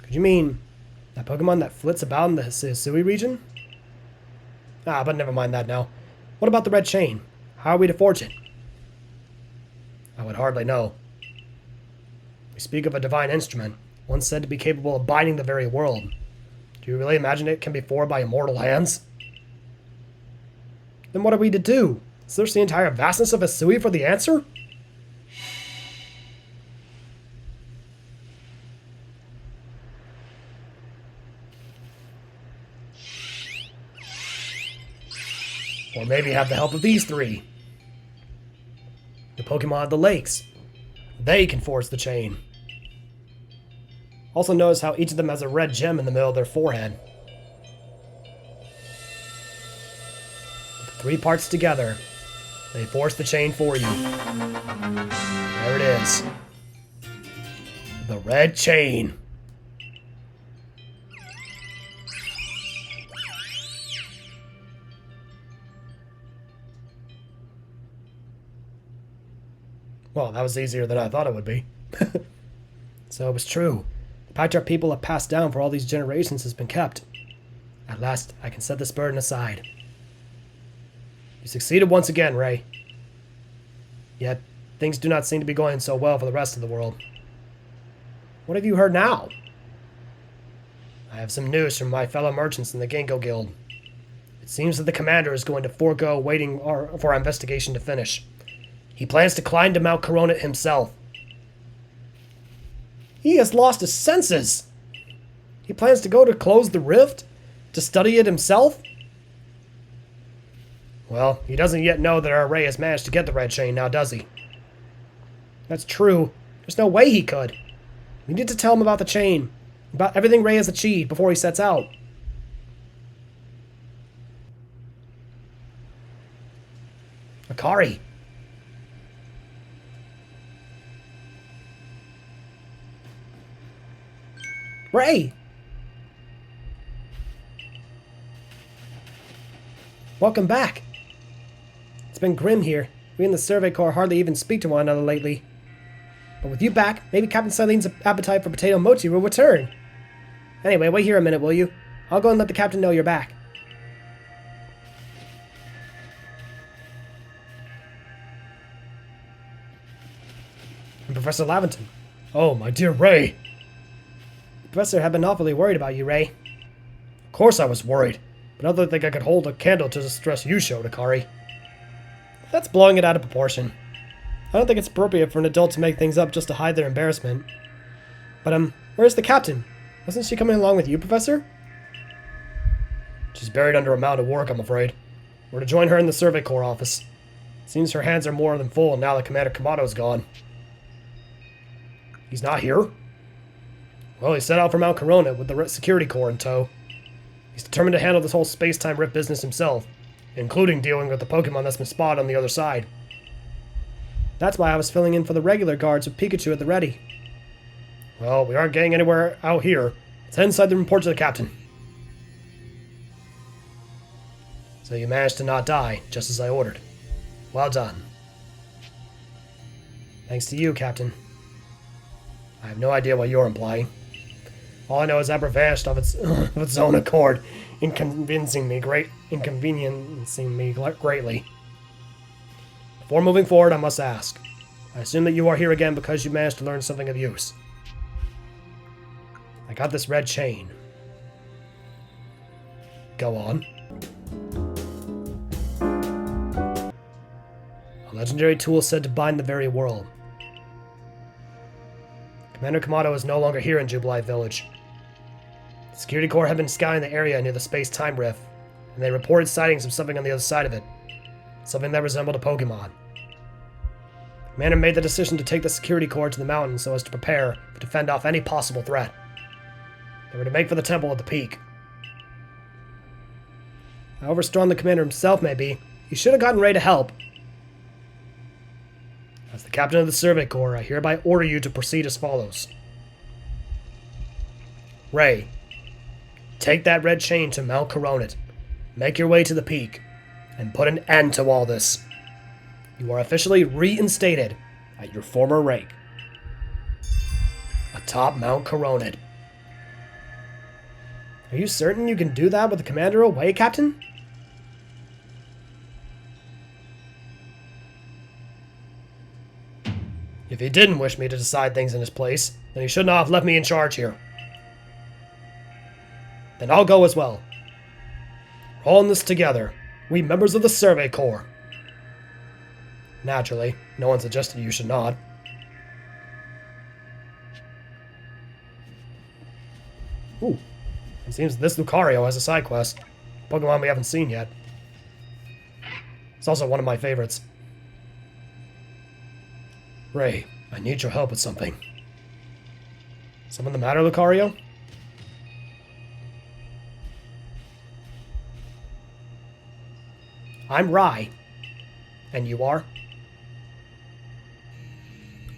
Could you mean that Pokemon that flits about in the Hisui region? But never mind that now. What about the red chain? How are we to forge it? I would hardly know. We speak of a divine instrument, one said to be capable of binding the very world. Do you really imagine it can be forged by immortal hands? Then what are we to do? Search the entire vastness of Hisui for the answer? Or maybe have the help of these 3. The Pokemon of the lakes. They can force the chain. Also notice how each of them has a red gem in the middle of their forehead. Put the 3 parts together. They force the chain for you. There it is. The red chain. Well, that was easier than I thought it would be. So it was true. The pact our people have passed down for all these generations has been kept. At last, I can set this burden aside. You succeeded once again, Ray. Yet, things do not seem to be going so well for the rest of the world. What have you heard now? I have some news from my fellow merchants in the Ginkgo Guild. It seems that the commander is going to forego waiting for our investigation to finish. He plans to climb to Mount Coronet himself. He has lost his senses. He plans to go to close the rift? To study it himself? Well, he doesn't yet know that our Ray has managed to get the red chain, now does he? That's true. There's no way he could. We need to tell him about the chain, about everything Ray has achieved before he sets out. Akari. Ray! Welcome back. It's been grim here. We in the Survey Corps hardly even speak to one another lately. But with you back, maybe Captain Silene's appetite for potato mochi will return. Anyway, wait here a minute, will you? I'll go and let the captain know you're back. And Professor Laventon. Oh, my dear Ray. The professor had been awfully worried about you, Ray. Of course I was worried, but I don't think I could hold a candle to the stress you showed, Akari. That's blowing it out of proportion. I don't think it's appropriate for an adult to make things up just to hide their embarrassment. But, where's the captain? Wasn't she coming along with you, Professor? She's buried under a mound of work, I'm afraid. We're to join her in the Survey Corps office. Seems her hands are more than full now that Commander Kamato's gone. He's not here? Well, he set out for Mount Corona with the security corps in tow. He's determined to handle this whole space-time rift business himself, including dealing with the Pokemon that's been spotted on the other side. That's why I was filling in for the regular guards with Pikachu at the ready. Well, we aren't getting anywhere out here. Let's head inside and report to the captain. So you managed to not die, just as I ordered. Well done. Thanks to you, Captain. I have no idea what you're implying. All I know is that vanished of its own accord, inconveniencing me greatly. Before moving forward, I must ask. I assume that you are here again because you managed to learn something of use. I got this red chain. Go on. A legendary tool said to bind the very world. Commander Kamato is no longer here in Jubilite Village. The Security Corps had been scouting the area near the space-time rift, and they reported sightings of something on the other side of it. Something that resembled a Pokemon. Commander made the decision to take the Security Corps to the mountain so as to prepare to fend off any possible threat. They were to make for the temple at the peak. However strong the commander himself may be, he should have gotten ready to help. As the captain of the Survey Corps, I hereby order you to proceed as follows. Ray, take that red chain to Mount Coronet. Make your way to the peak, and put an end to all this. You are officially reinstated at your former rank, atop Mount Coronet. Are you certain you can do that with the commander away, Captain? If he didn't wish me to decide things in his place, then he should not have left me in charge here. Then I'll go as well. We're all in this together, we members of the Survey Corps. Naturally, no one suggested you should not. Ooh, it seems this Lucario has a side quest. Pokemon we haven't seen yet. It's also one of my favorites. Ray, I need your help with something. Something the matter, Lucario? I'm Rai. And you are?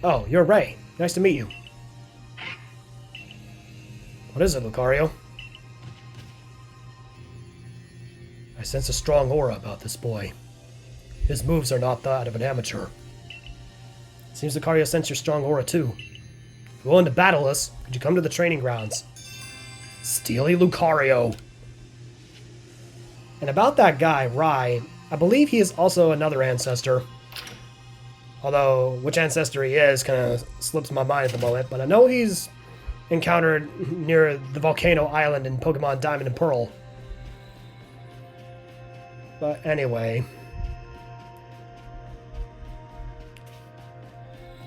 Oh, you're Ray. Nice to meet you. What is it, Lucario? I sense a strong aura about this boy. His moves are not that of an amateur. Seems Lucario senses your strong aura too. If you're willing to battle us, could you come to the training grounds? Steely Lucario. And about that guy, Rai, I believe he is also another ancestor. Although, which ancestor he is kind of slips my mind at the moment, but I know he's encountered near the Volcano Island in Pokemon Diamond and Pearl. But anyway,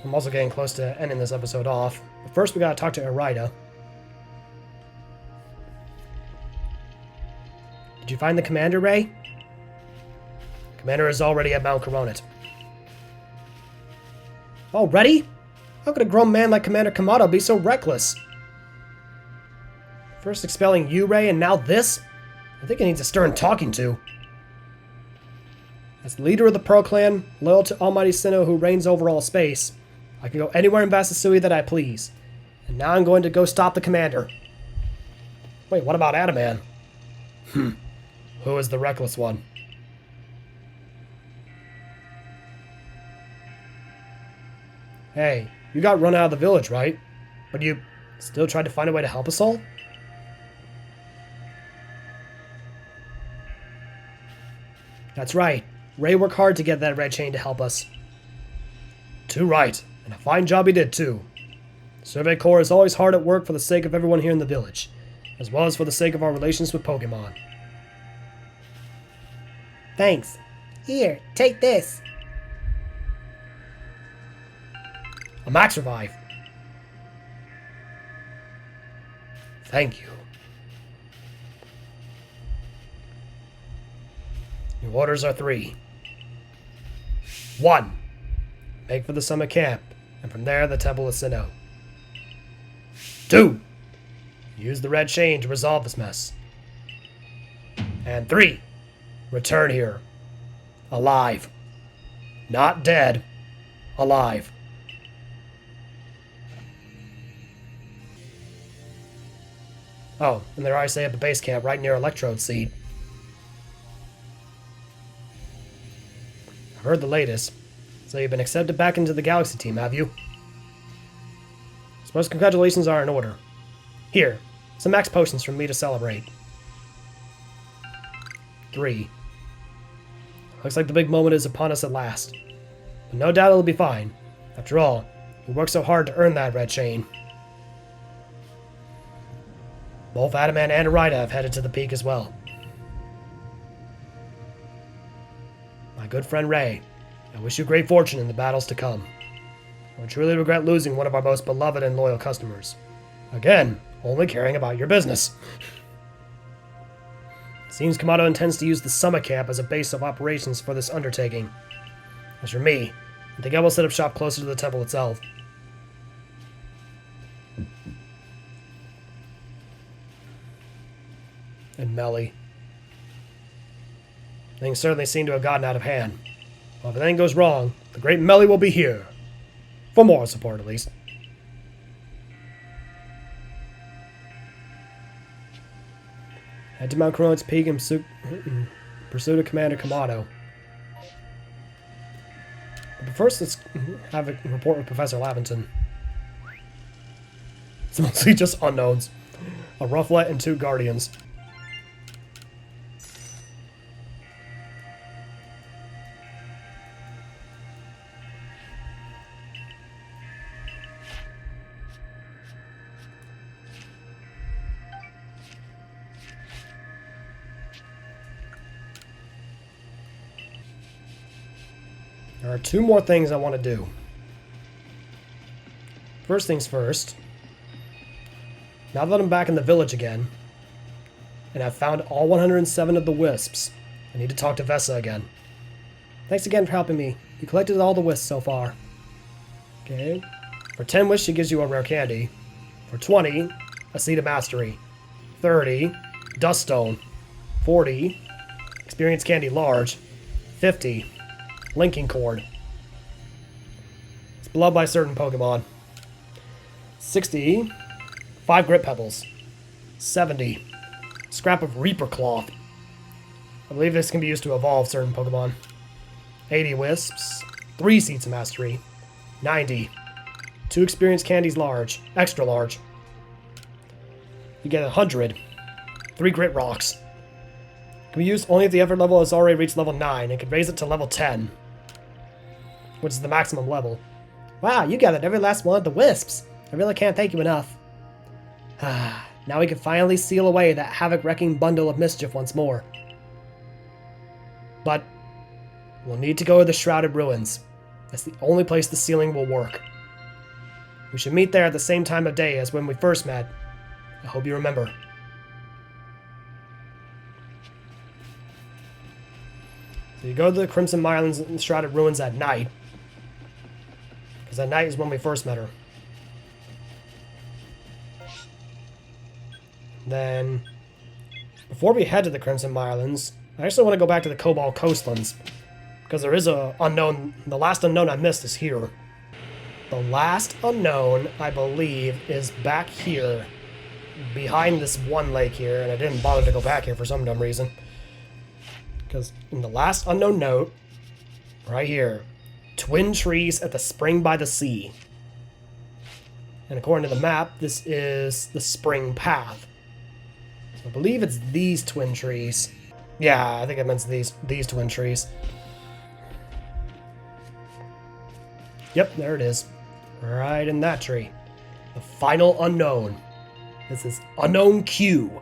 I'm also getting close to ending this episode off. But first we gotta talk to Irida. Did you find the commander, Ray? Commander is already at Mount Coronet. Already? How could a grown man like Commander Kamado be so reckless? First expelling you, Ray, and now this? I think he needs a stern talking to. As leader of the Pearl Clan, loyal to Almighty Sinnoh who reigns over all space, I can go anywhere in Vast Hisui that I please. And now I'm going to go stop the commander. Wait, what about Adaman? Who is the reckless one? Hey, you got run out of the village, right? But you still tried to find a way to help us all? That's right. Ray worked hard to get that red chain to help us. Too right. And a fine job he did, too. The Survey Corps is always hard at work for the sake of everyone here in the village, as well as for the sake of our relations with Pokemon. Thanks. Here, take this. A Max Revive. Thank you. Your orders are 3. 1. Make for the summer camp, and from there the Temple of Sinnoh. 2. Use the red chain to resolve this mess. And 3. Return here. Alive. Not dead. Alive. Oh, and there I say up a base camp right near Electrode Seed. I've heard the latest. So you've been accepted back into the Galaxy team, have you? Suppose congratulations are in order. Here, some max potions from me to celebrate. 3. Looks like the big moment is upon us at last. But no doubt it'll be fine. After all, we worked so hard to earn that red chain. Both Adaman and Irida have headed to the peak as well. My good friend Ray, I wish you great fortune in the battles to come. I would truly regret losing one of our most beloved and loyal customers. Again, only caring about your business. It seems Kamado intends to use the summer camp as a base of operations for this undertaking. As for me, I think I will set up shop closer to the temple itself. And Melly. Things certainly seem to have gotten out of hand. Well, if anything goes wrong, the great Melly will be here. For moral support, at least. Head to Mount Crone's Peak in pursuit of Commander Kamado. But first, let's have a report with Professor Laventon. It's mostly just unknowns. A Rufflet and 2 Guardians. There are 2 more things I want to do. First things first. Now that I'm back in the village again, and I've found all 107 of the wisps, I need to talk to Vesa again. Thanks again for helping me. You collected all the wisps so far. Okay. For 10 wisps, she gives you a rare candy. For 20, a seed of mastery. 30, dust stone. 40, experience candy large. 50, linking cord. It's beloved by certain Pokemon. 60, 5 grit pebbles. 70, scrap of Reaper cloth. I believe this can be used to evolve certain Pokemon. 80 wisps, 3 seeds of mastery. 90, 2 experience candies large, extra large. You get 100, 3 grit rocks. Can be used only if the effort level has already reached level 9 and can raise it to level 10, which is the maximum level. Wow, you gathered every last one of the wisps. I really can't thank you enough. Now we can finally seal away that havoc-wrecking bundle of mischief once more. But we'll need to go to the Shrouded Ruins. That's the only place the sealing will work. We should meet there at the same time of day as when we first met. I hope you remember. So you go to the Crimson Mirelands and Shrouded Ruins at night. Because at night is when we first met her. Then, before we head to the Crimson Mirelands, I actually want to go back to the Cobalt Coastlands. Because there is a unknown, the last unknown I missed is here. The last unknown, I believe, is back here. Behind this one lake here, and I didn't bother to go back here for some dumb reason. Because in the last unknown note, right here, twin trees at the spring by the sea. And according to the map, this is the spring path. I believe it's these twin trees. Yeah, I think it meant these twin trees. Yep, there it is. Right in that tree. The final unknown. This is Unknown Q.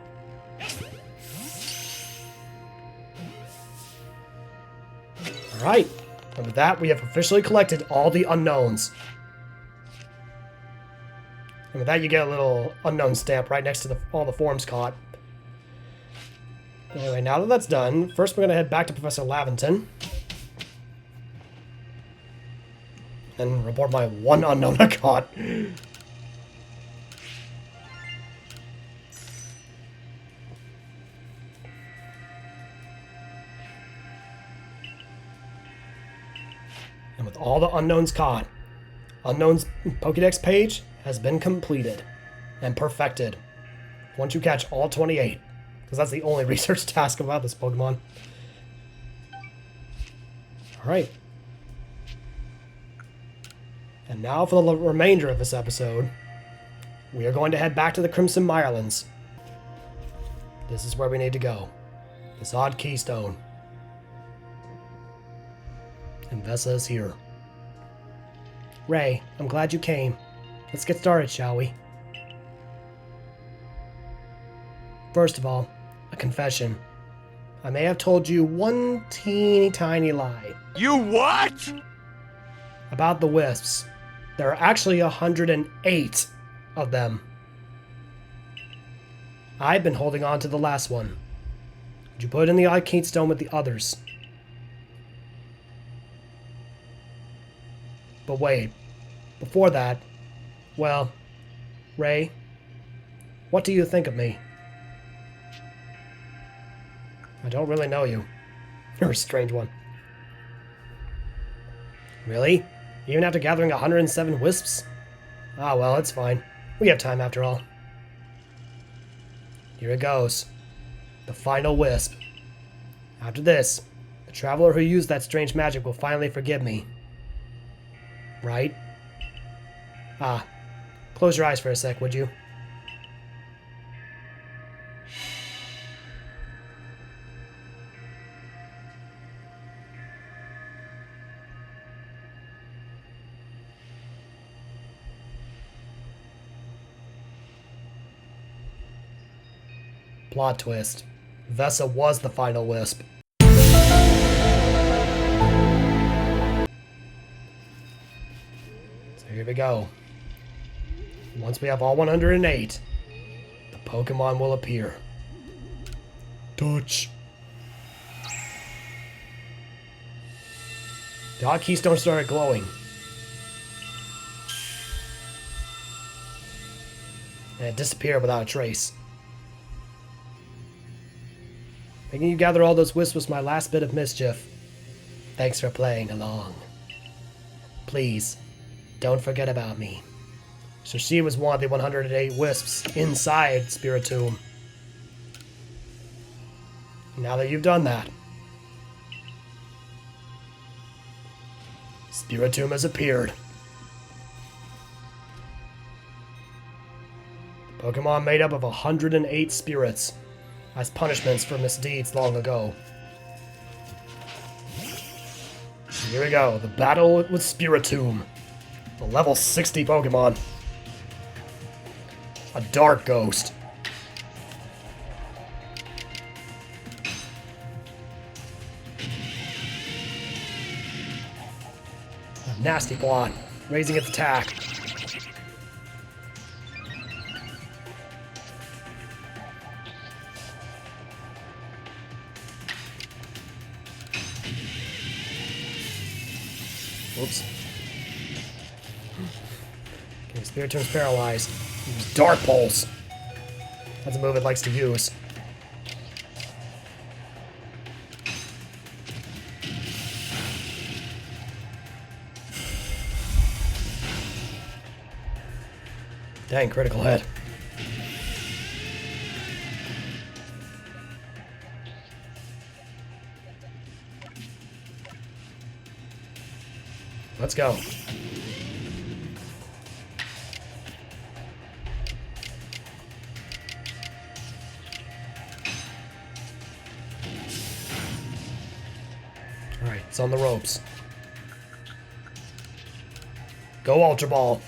Alright, and with that we have officially collected all the unknowns. And with that you get a little unknown stamp right next to all the forms caught. Anyway, now that that's done, first we're going to head back to Professor Laventon. And report my one unknown I caught. And with all the unknowns caught, Unknown's Pokédex page has been completed and perfected. Once you catch all 28. Because that's the only research task about this Pokemon. Alright. And now for the remainder of this episode, we are going to head back to the Crimson Mirelands. This is where we need to go. This odd keystone. And Vesa is here. Ray, I'm glad you came. Let's get started, shall we? First of all, a confession. I may have told you one teeny tiny lie. You what? About the wisps. There are actually 108 of them. I've been holding on to the last one. Would you put it in the odd keystone with the others? But wait. Before that, well, Ray, what do you think of me? I don't really know you. You're a strange one. Really? Even after gathering 107 wisps? Ah, well, it's fine. We have time after all. Here it goes. The final wisp. After this, the traveler who used that strange magic will finally forgive me. Right? Ah. Close your eyes for a sec, would you? Plot twist. Vesa was the final wisp. So here we go. Once we have all 108, the Pokemon will appear. Touch. The hotkeys don't start glowing. And it disappeared without a trace. Making you gather all those wisps was my last bit of mischief. Thanks for playing along. Please, don't forget about me. So she was one of the 108 wisps inside Spiritomb. Now that you've done that, Spiritomb has appeared. The Pokemon made up of 108 spirits as punishments for misdeeds long ago. Here we go, the battle with Spiritomb. A level 60 Pokemon. A dark ghost. A nasty blonde, raising its attack. Oops. Okay, Spiritomb's paralyzed. Use Dark Pulse. That's a move it likes to use. Dang, critical hit. Let's go. Alright, it's on the ropes. Go Ultra Ball.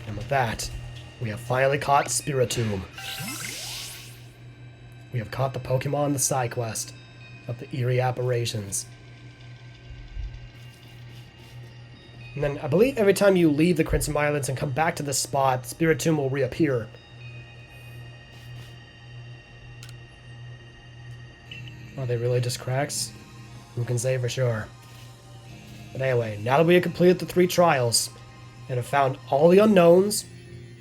And with that, we have finally caught Spiritomb. We have caught the Pokemon in the side quest of the Eerie Apparitions. And then I believe every time you leave the Crimson Islands and come back to this spot, Spiritomb will reappear. Are they really just cracks? Who can say for sure? But anyway, now that we have completed the 3 trials, and have found all the unknowns,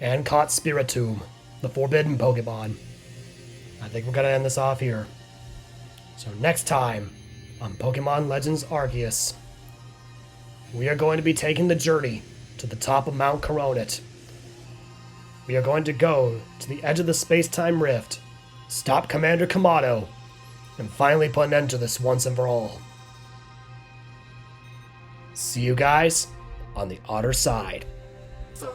and caught Spiritomb, the forbidden Pokemon, I think we're gonna end this off here. So next time, on Pokemon Legends Arceus, we are going to be taking the journey to the top of Mount Coronet. We are going to go to the edge of the space-time rift, stop Commander Kamado, and finally put an end to this once and for all. See you guys on the other side. So,